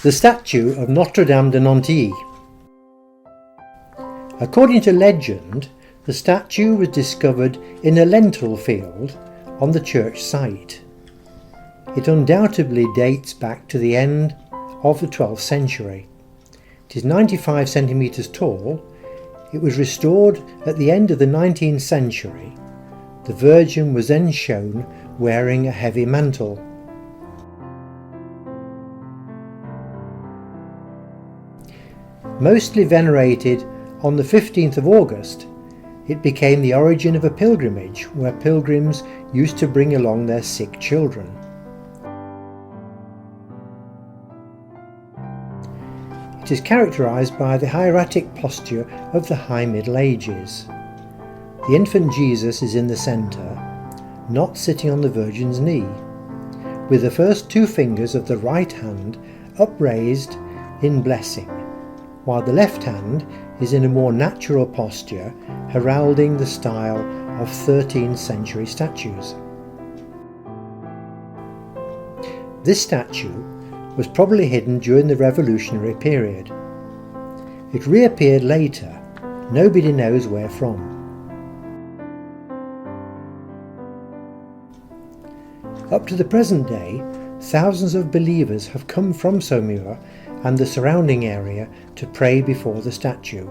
The statue of Notre Dame de Nantilly. According to legend, the statue was discovered in a lentil field on the church site. It undoubtedly dates back to the end of the 12th century. It is 95 centimetres tall. It was restored at the end of the 19th century. The Virgin was then shown wearing a heavy mantle. Mostly venerated on the 15th of August, it became the origin of a pilgrimage where pilgrims used to bring along their sick children. It is characterized by the hieratic posture of the High Middle Ages. The infant Jesus is in the centre, not sitting on the Virgin's knee, with the first two fingers of the right hand upraised in blessing, while the left hand is in a more natural posture, heralding the style of 13th century statues. This statue was probably hidden during the revolutionary period. It reappeared later, nobody knows where from. Up to the present day, thousands of believers have come from Saumur and the surrounding area to pray before the statue.